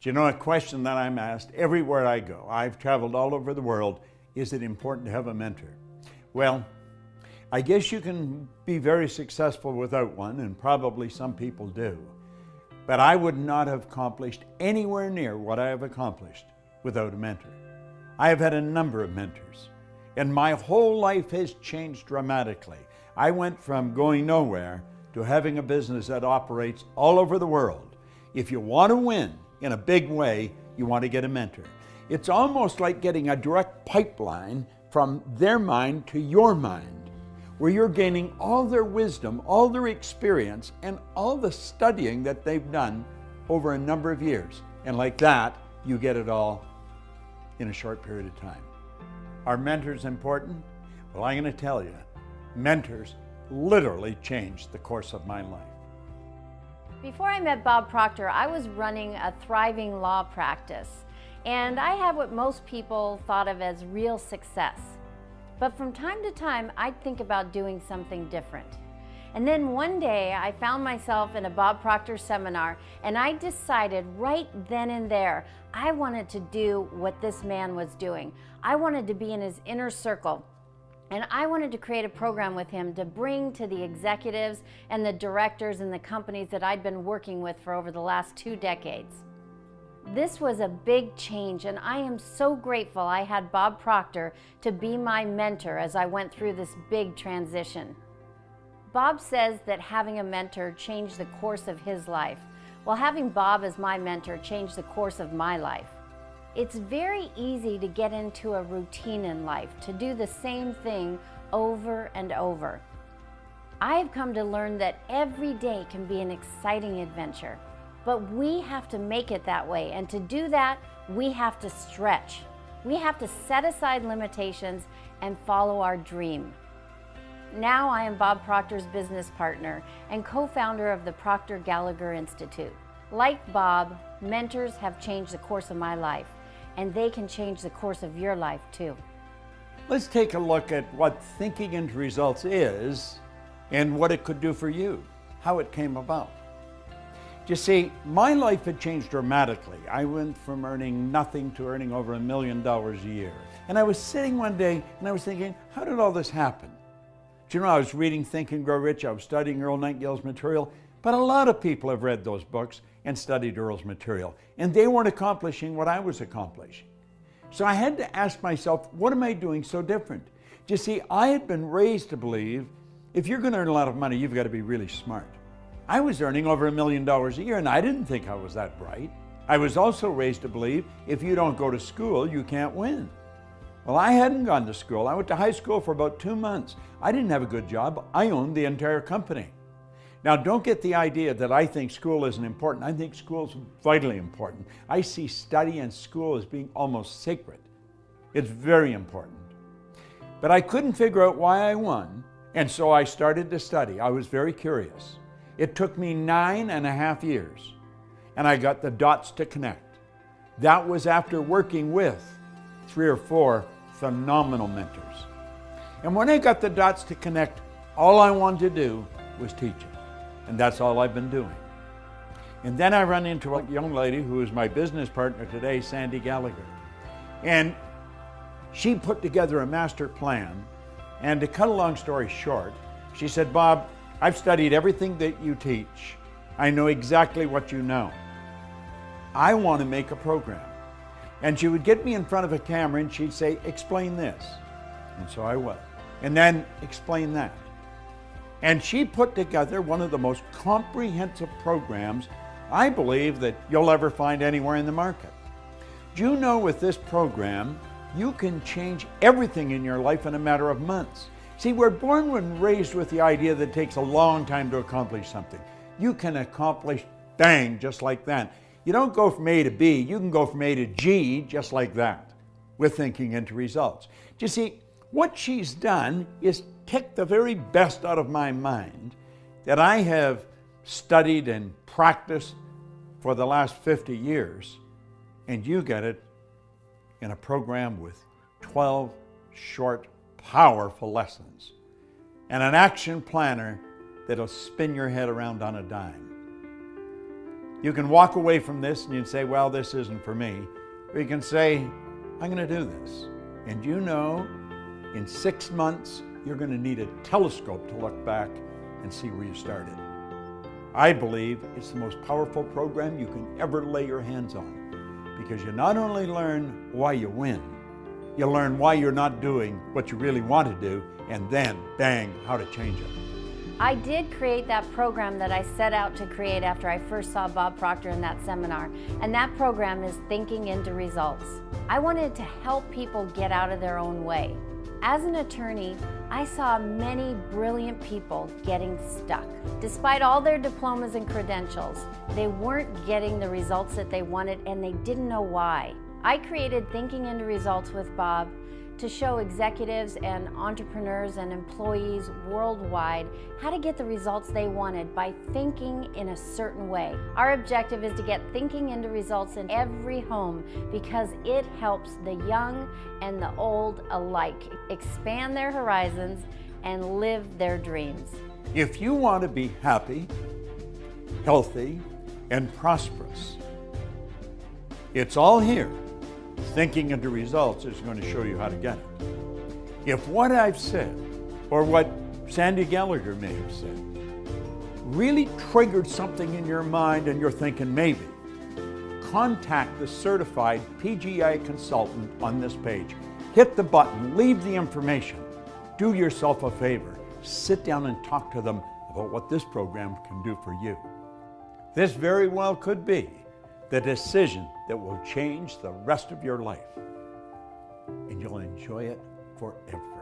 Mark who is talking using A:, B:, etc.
A: Do you know a question that I'm asked everywhere I go? I've traveled all over the world. Is it important to have a mentor? Well, I guess you can be very successful without one, and probably some people do. But I would not have accomplished anywhere near what I have accomplished without a mentor. I have had a number of mentors, and my whole life has changed dramatically. I went from going nowhere to having a business that operates all over the world. If you want to win in a big way, you want to get a mentor. It's almost like getting a direct pipeline from their mind to your mind, where you're gaining all their wisdom, all their experience, and all the studying that they've done over a number of years. And like that, you get it all in a short period of time. Are mentors important? Well, I'm going to tell you, mentors literally changed the course of my life.
B: Before I met Bob Proctor, I was running a thriving law practice, and I had what most people thought of as real success. But from time to time, I'd think about doing something different. And then one day, I found myself in a Bob Proctor seminar, and I decided right then and there, I wanted to do what this man was doing. I wanted to be in his inner circle. And I wanted to create a program with him to bring to the executives and the directors and the companies that I'd been working with for over the last 2 decades. This was a big change, and I am so grateful I had Bob Proctor to be my mentor as I went through this big transition. Bob says that having a mentor changed the course of his life. Well, having Bob as my mentor changed the course of my life. It's very easy to get into a routine in life, to do the same thing over and over. I have come to learn that every day can be an exciting adventure, but we have to make it that way, and to do that, we have to stretch. We have to set aside limitations and follow our dream. Now I am Bob Proctor's business partner and co-founder of the Proctor Gallagher Institute. Like Bob, mentors have changed the course of my life, and they can change the course of your life too.
A: Let's take a look at what thinking into results is and what it could do for you, how it came about. You see, my life had changed dramatically. I went from earning nothing to earning over $1 million a year. And I was sitting one day and I was thinking, how did all this happen? Do you know, I was reading Think and Grow Rich, I was studying Earl Nightingale's material, but a lot of people have read those books and studied Earl's material, and they weren't accomplishing what I was accomplishing. So I had to ask myself, what am I doing so different? You see, I had been raised to believe if you're going to earn a lot of money, you've got to be really smart. I was earning over $1 million a year, and I didn't think I was that bright. I was also raised to believe if you don't go to school, you can't win. Well, I hadn't gone to school. I went to high school for about 2 months. I didn't have a good job. I owned the entire company. Now, don't get the idea that I think school isn't important. I think school is vitally important. I see study and school as being almost sacred. It's very important. But I couldn't figure out why I won, and so I started to study. I was very curious. It took me 9.5 years, and I got the dots to connect. That was after working with 3 or 4 phenomenal mentors. And when I got the dots to connect, all I wanted to do was teach it. And that's all I've been doing. And then I run into a young lady who is my business partner today, Sandy Gallagher. And she put together a master plan. And to cut a long story short, she said, Bob, I've studied everything that you teach. I know exactly what you know. I want to make a program. And she would get me in front of a camera and she'd say, explain this. And so I would. And then explain that. And she put together one of the most comprehensive programs I believe that you'll ever find anywhere in the market. Do you know with this program, you can change everything in your life in a matter of months. See, we're born and raised with the idea that it takes a long time to accomplish something. You can accomplish, bang, just like that. You don't go from A to B, you can go from A to G just like that with thinking into results. Do you see, what she's done is take the very best out of my mind that I have studied and practiced for the last 50 years, and you get it in a program with 12 short, powerful lessons and an action planner that'll spin your head around on a dime. You can walk away from this and you can say, well, this isn't for me. Or you can say, I'm going to do this. And you know, in 6 months, you're going to need a telescope to look back and see where you started. I believe it's the most powerful program you can ever lay your hands on, because you not only learn why you win, you learn why you're not doing what you really want to do, and then, bang, how to change it.
B: I did create that program that I set out to create after I first saw Bob Proctor in that seminar, and that program is Thinking into Results. I wanted to help people get out of their own way. As an attorney, I saw many brilliant people getting stuck. Despite all their diplomas and credentials, they weren't getting the results that they wanted, and they didn't know why. I created Thinking into Results with Bob to show executives and entrepreneurs and employees worldwide how to get the results they wanted by thinking in a certain way. Our objective is to get thinking into results in every home, because it helps the young and the old alike expand their horizons and live their dreams.
A: If you want to be happy, healthy, and prosperous, it's all here. Thinking into Results is going to show you how to get it. If what I've said, or what Sandy Gallagher may have said, really triggered something in your mind and you're thinking maybe, contact the certified PGI consultant on this page. Hit the button, leave the information. Do yourself a favor. Sit down and talk to them about what this program can do for you. This very well could be the decision that will change the rest of your life, and you'll enjoy it forever.